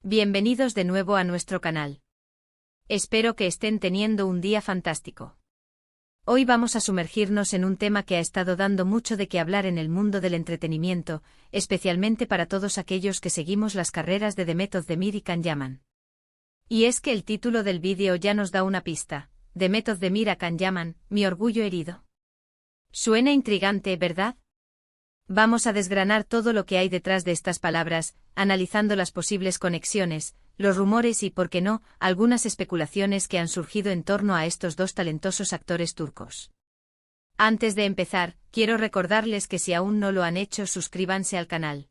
Bienvenidos de nuevo a nuestro canal. Espero que estén teniendo un día fantástico. Hoy vamos a sumergirnos en un tema que ha estado dando mucho de qué hablar en el mundo del entretenimiento, especialmente para todos aquellos que seguimos las carreras de Demet Özdemir y Can Yaman. Y es que el título del vídeo ya nos da una pista: Demet Özdemir a Can Yaman, mi orgullo herido. Suena intrigante, ¿verdad? Vamos a desgranar todo lo que hay detrás de estas palabras, analizando las posibles conexiones, los rumores y, por qué no, algunas especulaciones que han surgido en torno a estos dos talentosos actores turcos. Antes de empezar, quiero recordarles que si aún no lo han hecho, suscríbanse al canal.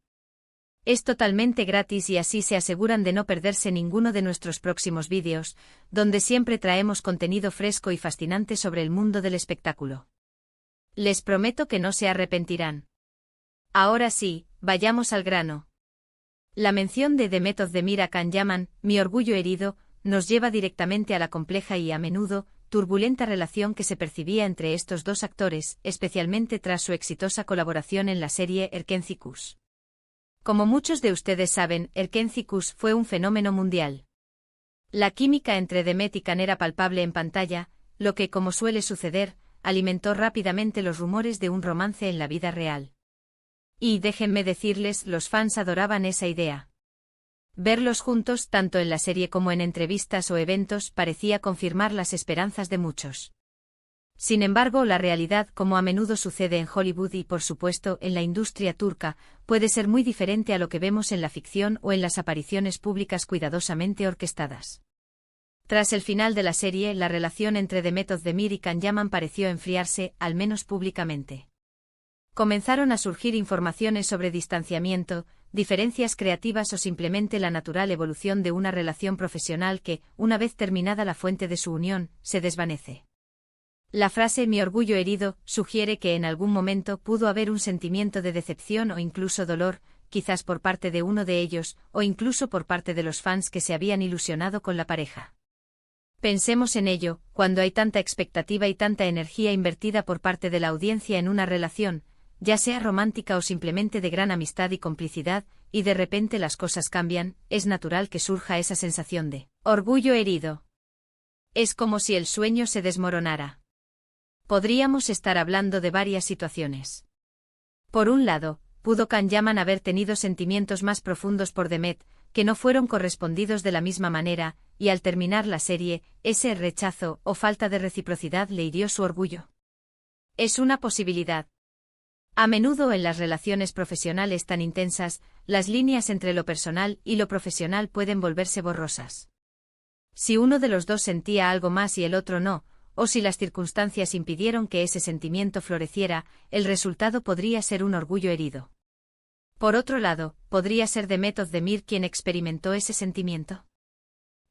Es totalmente gratis y así se aseguran de no perderse ninguno de nuestros próximos vídeos, donde siempre traemos contenido fresco y fascinante sobre el mundo del espectáculo. Les prometo que no se arrepentirán. Ahora sí, vayamos al grano. La mención de Demet Özdemir a Can Yaman, mi orgullo herido, nos lleva directamente a la compleja y, a menudo, turbulenta relación que se percibía entre estos dos actores, especialmente tras su exitosa colaboración en la serie Erkenci-Kuş. Como muchos de ustedes saben, Erkenci-Kuş fue un fenómeno mundial. La química entre Demet y Can era palpable en pantalla, lo que, como suele suceder, alimentó rápidamente los rumores de un romance en la vida real. Y déjenme decirles, los fans adoraban esa idea. Verlos juntos, tanto en la serie como en entrevistas o eventos, parecía confirmar las esperanzas de muchos. Sin embargo, la realidad, como a menudo sucede en Hollywood y, por supuesto, en la industria turca, puede ser muy diferente a lo que vemos en la ficción o en las apariciones públicas cuidadosamente orquestadas. Tras el final de la serie, la relación entre Demet Özdemir y Can Yaman pareció enfriarse, al menos públicamente. Comenzaron a surgir informaciones sobre distanciamiento, diferencias creativas o simplemente la natural evolución de una relación profesional que, una vez terminada la fuente de su unión, se desvanece. La frase "mi orgullo herido" sugiere que en algún momento pudo haber un sentimiento de decepción o incluso dolor, quizás por parte de uno de ellos, o incluso por parte de los fans que se habían ilusionado con la pareja. Pensemos en ello, cuando hay tanta expectativa y tanta energía invertida por parte de la audiencia en una relación, ya sea romántica o simplemente de gran amistad y complicidad, y de repente las cosas cambian, es natural que surja esa sensación de orgullo herido. Es como si el sueño se desmoronara. Podríamos estar hablando de varias situaciones. Por un lado, pudo Can Yaman haber tenido sentimientos más profundos por Demet, que no fueron correspondidos de la misma manera, y al terminar la serie, ese rechazo o falta de reciprocidad le hirió su orgullo. Es una posibilidad. A menudo en las relaciones profesionales tan intensas, las líneas entre lo personal y lo profesional pueden volverse borrosas. Si uno de los dos sentía algo más y el otro no, o si las circunstancias impidieron que ese sentimiento floreciera, el resultado podría ser un orgullo herido. Por otro lado, ¿podría ser Demet Özdemir quien experimentó ese sentimiento?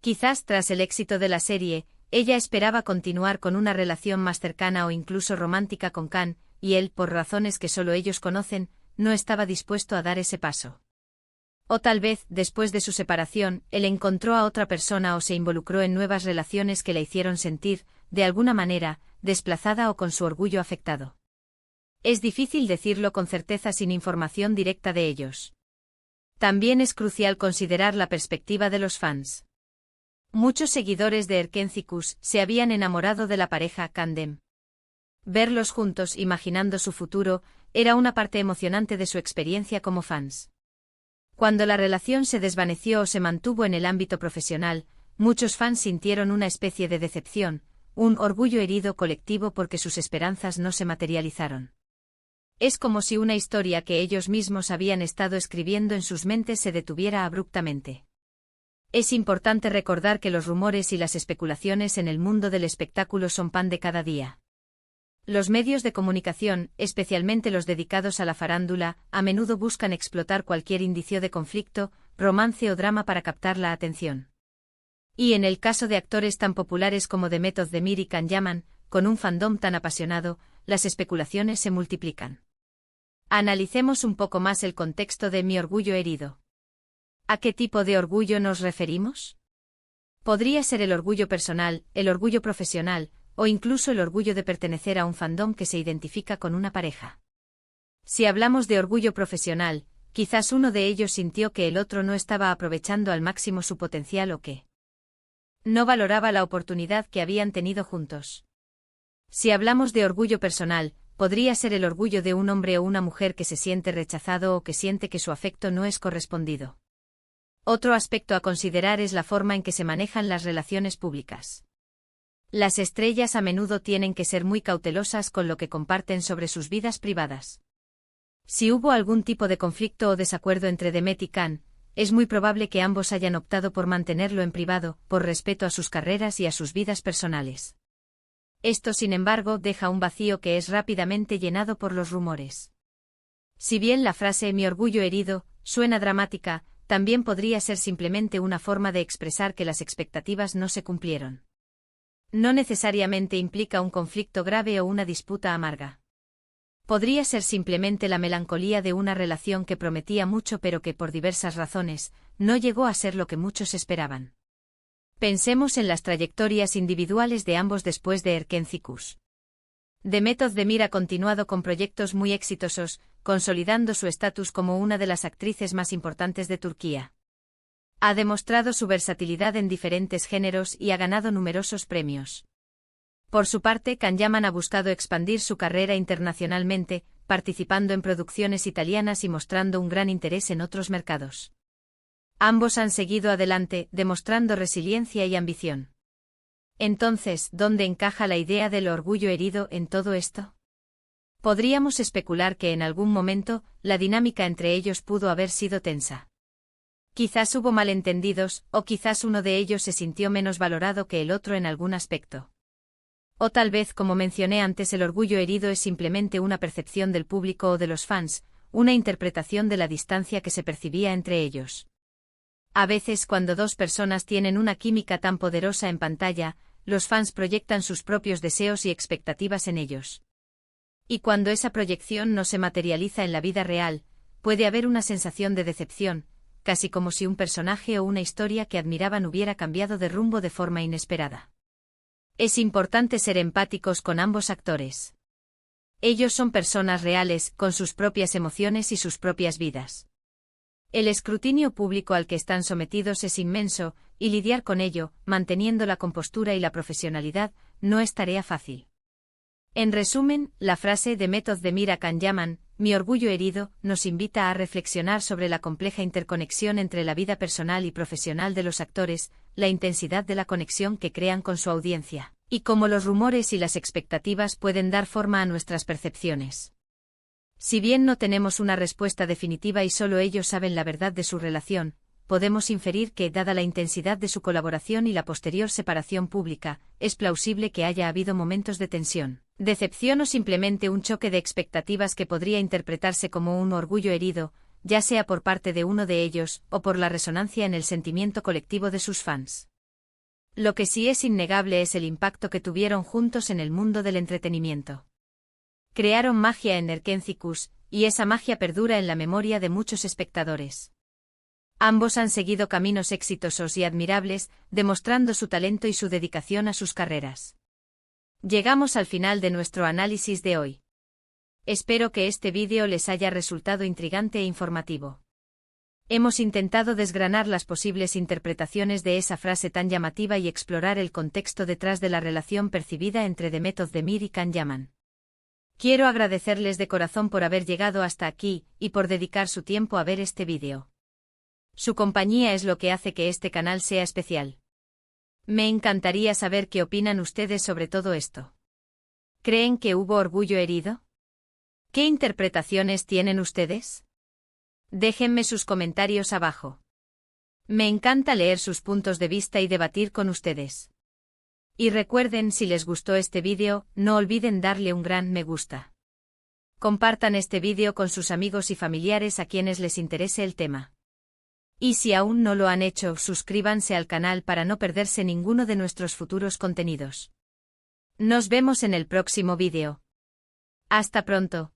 Quizás tras el éxito de la serie, ella esperaba continuar con una relación más cercana o incluso romántica con Can, y él, por razones que solo ellos conocen, no estaba dispuesto a dar ese paso. O tal vez, después de su separación, él encontró a otra persona o se involucró en nuevas relaciones que la hicieron sentir, de alguna manera, desplazada o con su orgullo afectado. Es difícil decirlo con certeza sin información directa de ellos. También es crucial considerar la perspectiva de los fans. Muchos seguidores de Erkenci-Kuş se habían enamorado de la pareja Can-Dem. Verlos juntos, imaginando su futuro, era una parte emocionante de su experiencia como fans. Cuando la relación se desvaneció o se mantuvo en el ámbito profesional, muchos fans sintieron una especie de decepción, un orgullo herido colectivo porque sus esperanzas no se materializaron. Es como si una historia que ellos mismos habían estado escribiendo en sus mentes se detuviera abruptamente. Es importante recordar que los rumores y las especulaciones en el mundo del espectáculo son pan de cada día. Los medios de comunicación, especialmente los dedicados a la farándula, a menudo buscan explotar cualquier indicio de conflicto, romance o drama para captar la atención. Y en el caso de actores tan populares como Demet Özdemir y Can Yaman, con un fandom tan apasionado, las especulaciones se multiplican. Analicemos un poco más el contexto de mi orgullo herido. ¿A qué tipo de orgullo nos referimos? Podría ser el orgullo personal, el orgullo profesional, o incluso el orgullo de pertenecer a un fandom que se identifica con una pareja. Si hablamos de orgullo profesional, quizás uno de ellos sintió que el otro no estaba aprovechando al máximo su potencial o que no valoraba la oportunidad que habían tenido juntos. Si hablamos de orgullo personal, podría ser el orgullo de un hombre o una mujer que se siente rechazado o que siente que su afecto no es correspondido. Otro aspecto a considerar es la forma en que se manejan las relaciones públicas. Las estrellas a menudo tienen que ser muy cautelosas con lo que comparten sobre sus vidas privadas. Si hubo algún tipo de conflicto o desacuerdo entre Demet y Can, es muy probable que ambos hayan optado por mantenerlo en privado, por respeto a sus carreras y a sus vidas personales. Esto, sin embargo, deja un vacío que es rápidamente llenado por los rumores. Si bien la frase «mi orgullo herido» suena dramática, también podría ser simplemente una forma de expresar que las expectativas no se cumplieron. No necesariamente implica un conflicto grave o una disputa amarga. Podría ser simplemente la melancolía de una relación que prometía mucho pero que por diversas razones, no llegó a ser lo que muchos esperaban. Pensemos en las trayectorias individuales de ambos después de Erkenci-Kuş. Demet Özdemir ha continuado con proyectos muy exitosos, consolidando su estatus como una de las actrices más importantes de Turquía. Ha demostrado su versatilidad en diferentes géneros y ha ganado numerosos premios. Por su parte, Can Yaman ha buscado expandir su carrera internacionalmente, participando en producciones italianas y mostrando un gran interés en otros mercados. Ambos han seguido adelante, demostrando resiliencia y ambición. Entonces, ¿dónde encaja la idea del orgullo herido en todo esto? Podríamos especular que en algún momento, la dinámica entre ellos pudo haber sido tensa. Quizás hubo malentendidos, o quizás uno de ellos se sintió menos valorado que el otro en algún aspecto. O tal vez, como mencioné antes, el orgullo herido es simplemente una percepción del público o de los fans, una interpretación de la distancia que se percibía entre ellos. A veces, cuando dos personas tienen una química tan poderosa en pantalla, los fans proyectan sus propios deseos y expectativas en ellos. Y cuando esa proyección no se materializa en la vida real, puede haber una sensación de decepción, casi como si un personaje o una historia que admiraban hubiera cambiado de rumbo de forma inesperada. Es importante ser empáticos con ambos actores. Ellos son personas reales, con sus propias emociones y sus propias vidas. El escrutinio público al que están sometidos es inmenso, y lidiar con ello, manteniendo la compostura y la profesionalidad, no es tarea fácil. En resumen, la frase Demet Özdemir a Can Yaman, mi orgullo herido, nos invita a reflexionar sobre la compleja interconexión entre la vida personal y profesional de los actores, la intensidad de la conexión que crean con su audiencia, y cómo los rumores y las expectativas pueden dar forma a nuestras percepciones. Si bien no tenemos una respuesta definitiva y solo ellos saben la verdad de su relación, podemos inferir que, dada la intensidad de su colaboración y la posterior separación pública, es plausible que haya habido momentos de tensión, decepción o simplemente un choque de expectativas que podría interpretarse como un orgullo herido, ya sea por parte de uno de ellos o por la resonancia en el sentimiento colectivo de sus fans. Lo que sí es innegable es el impacto que tuvieron juntos en el mundo del entretenimiento. Crearon magia en Erkenci-Kuş, y esa magia perdura en la memoria de muchos espectadores. Ambos han seguido caminos exitosos y admirables, demostrando su talento y su dedicación a sus carreras. Llegamos al final de nuestro análisis de hoy. Espero que este vídeo les haya resultado intrigante e informativo. Hemos intentado desgranar las posibles interpretaciones de esa frase tan llamativa y explorar el contexto detrás de la relación percibida entre Demet Özdemir y Can Yaman. Quiero agradecerles de corazón por haber llegado hasta aquí, y por dedicar su tiempo a ver este vídeo. Su compañía es lo que hace que este canal sea especial. Me encantaría saber qué opinan ustedes sobre todo esto. ¿Creen que hubo orgullo herido? ¿Qué interpretaciones tienen ustedes? Déjenme sus comentarios abajo. Me encanta leer sus puntos de vista y debatir con ustedes. Y recuerden, si les gustó este vídeo, no olviden darle un gran me gusta. Compartan este vídeo con sus amigos y familiares a quienes les interese el tema. Y si aún no lo han hecho, suscríbanse al canal para no perderse ninguno de nuestros futuros contenidos. Nos vemos en el próximo vídeo. Hasta pronto.